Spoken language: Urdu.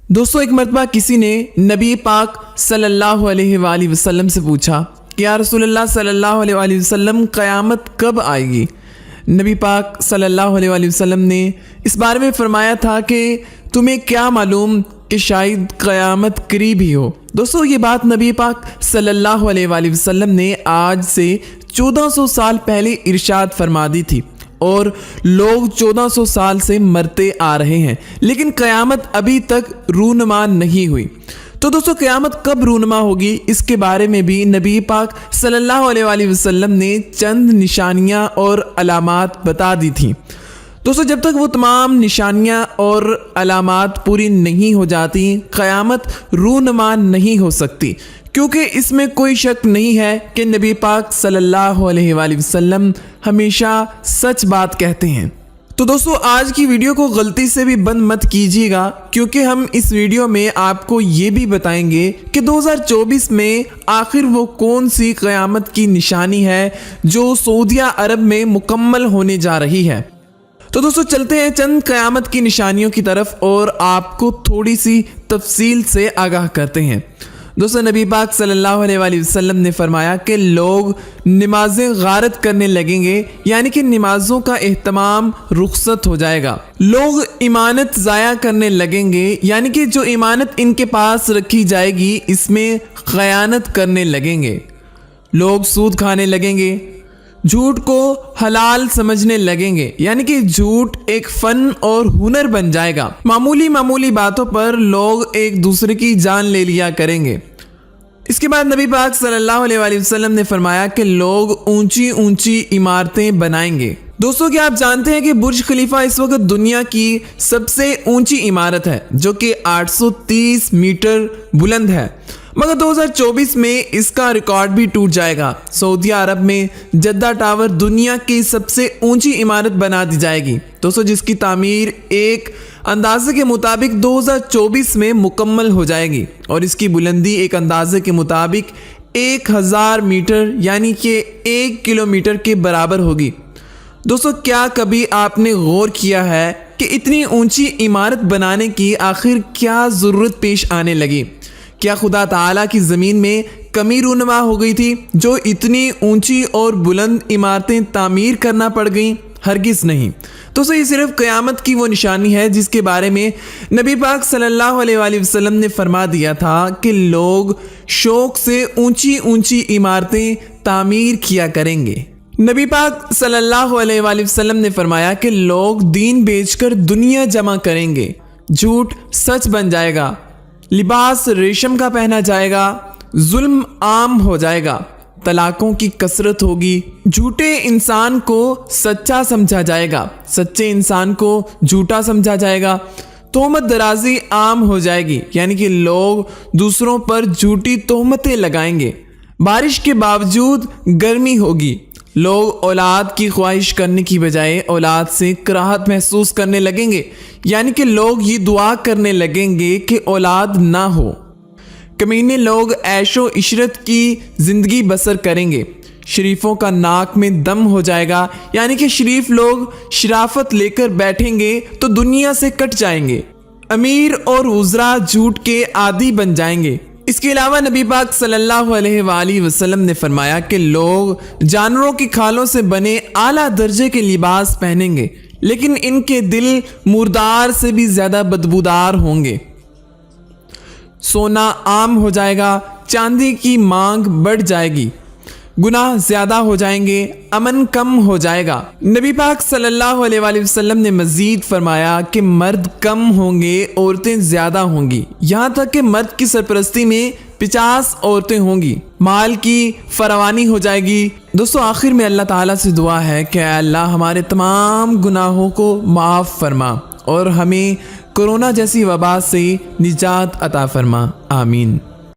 دوستو ایک مرتبہ کسی نے نبی پاک صلی اللہ علیہ وآلہ وسلم سے پوچھا کہ یا رسول اللہ صلی اللہ علیہ وآلہ وسلم قیامت کب آئے گی؟ نبی پاک صلی اللہ علیہ وآلہ وسلم نے اس بارے میں فرمایا تھا کہ تمہیں کیا معلوم کہ شاید قیامت قریب ہی ہو۔ دوستو یہ بات نبی پاک صلی اللہ علیہ وآلہ وسلم نے آج سے 1400 سال پہلے ارشاد فرما دی تھی، اور لوگ 1400 سال سے مرتے آ رہے ہیں، لیکن قیامت ابھی تک رونما نہیں ہوئی۔ تو دوستو قیامت کب رونما ہوگی اس کے بارے میں بھی نبی پاک صلی اللہ علیہ وآلہ وسلم نے چند نشانیاں اور علامات بتا دی تھیں۔ دوستو جب تک وہ تمام نشانیاں اور علامات پوری نہیں ہو جاتی قیامت رونما نہیں ہو سکتی، کیونکہ اس میں کوئی شک نہیں ہے کہ نبی پاک صلی اللہ علیہ وآلہ وسلم ہمیشہ سچ بات کہتے ہیں۔ تو دوستو آج کی ویڈیو کو غلطی سے بھی بند مت کیجیے گا، کیونکہ ہم اس ویڈیو میں آپ کو یہ بھی بتائیں گے کہ 2024 میں آخر وہ کون سی قیامت کی نشانی ہے جو سعودیہ عرب میں مکمل ہونے جا رہی ہے۔ تو دوستو چلتے ہیں چند قیامت کی نشانیوں کی طرف اور آپ کو تھوڑی سی تفصیل سے آگاہ کرتے ہیں۔ دوستو نبی پاک صلی اللہ علیہ وآلہ وسلم نے فرمایا کہ لوگ نمازیں غارت کرنے لگیں گے، یعنی کہ نمازوں کا اہتمام رخصت ہو جائے گا۔ لوگ امانت ضائع کرنے لگیں گے، یعنی کہ جو امانت ان کے پاس رکھی جائے گی اس میں خیانت کرنے لگیں گے۔ لوگ سود کھانے لگیں گے، جھوٹ کو حلال سمجھنے لگیں گے، یعنی کہ جھوٹ ایک فن اور ہنر بن جائے گا۔ معمولی باتوں پر لوگ ایک دوسرے کی جان لے لیا کریں گے۔ اس کے بعد نبی پاک صلی اللہ علیہ وآلہ وسلم نے فرمایا کہ لوگ اونچی عمارتیں بنائیں گے۔ دوستو کیا آپ جانتے ہیں کہ برج خلیفہ اس وقت دنیا کی سب سے اونچی عمارت ہے، جو کہ 830 میٹر بلند ہے، مگر 2024 میں اس کا ریکارڈ بھی ٹوٹ جائے گا۔ سعودیہ عرب میں جدہ ٹاور دنیا کی سب سے اونچی عمارت بنا دی جائے گی، دوستو جس کی تعمیر ایک اندازے کے مطابق 2024 میں مکمل ہو جائے گی، اور اس کی بلندی ایک اندازے کے مطابق 1000 میٹر یعنی کہ 1 کلومیٹر کے برابر ہوگی۔ دوستو کیا کبھی آپ نے غور کیا ہے کہ اتنی اونچی عمارت بنانے کی آخر کیا ضرورت پیش آنے لگی؟ کیا خدا تعالیٰ کی زمین میں کمی رونما ہو گئی تھی جو اتنی اونچی اور بلند عمارتیں تعمیر کرنا پڑ گئیں؟ ہرگز نہیں۔ تو یہ صرف قیامت کی وہ نشانی ہے جس کے بارے میں نبی پاک صلی اللہ علیہ وآلہ وسلم نے فرما دیا تھا کہ لوگ شوق سے اونچی عمارتیں تعمیر کیا کریں گے۔ نبی پاک صلی اللہ علیہ وآلہ وسلم نے فرمایا کہ لوگ دین بیچ کر دنیا جمع کریں گے، جھوٹ سچ بن جائے گا، لباس ریشم کا پہنا جائے گا، ظلم عام ہو جائے گا، طلاقوں کی کثرت ہوگی، جھوٹے انسان کو سچا سمجھا جائے گا، سچے انسان کو جھوٹا سمجھا جائے گا، تہمت درازی عام ہو جائے گی، یعنی کہ لوگ دوسروں پر جھوٹی تہمتیں لگائیں گے، بارش کے باوجود گرمی ہوگی، لوگ اولاد کی خواہش کرنے کی بجائے اولاد سے کراہت محسوس کرنے لگیں گے، یعنی کہ لوگ یہ دعا کرنے لگیں گے کہ اولاد نہ ہو۔ کمینے لوگ عیش و عشرت کی زندگی بسر کریں گے، شریفوں کا ناک میں دم ہو جائے گا، یعنی کہ شریف لوگ شرافت لے کر بیٹھیں گے تو دنیا سے کٹ جائیں گے، امیر اور وزراء جھوٹ کے عادی بن جائیں گے۔ اس کے علاوہ نبی پاک صلی اللہ علیہ وآلہ وسلم نے فرمایا کہ لوگ جانوروں کی کھالوں سے بنے اعلیٰ درجے کے لباس پہنیں گے، لیکن ان کے دل مردار سے بھی زیادہ بدبودار ہوں گے۔ سونا عام ہو جائے گا، چاندی کی مانگ بڑھ جائے گی، گناہ زیادہ ہو جائیں گے، امن کم ہو جائے گا۔ نبی پاک صلی اللہ علیہ وآلہ وسلم نے مزید فرمایا کہ مرد کم ہوں گے، عورتیں زیادہ ہوں گی، یہاں تک کہ مرد کی سرپرستی میں 50 عورتیں ہوں گی، مال کی فراوانی ہو جائے گی۔ دوستو آخر میں اللہ تعالیٰ سے دعا ہے کہ اے اللہ ہمارے تمام گناہوں کو معاف فرما اور ہمیں کورونا جیسی وبا سے نجات عطا فرما، آمین۔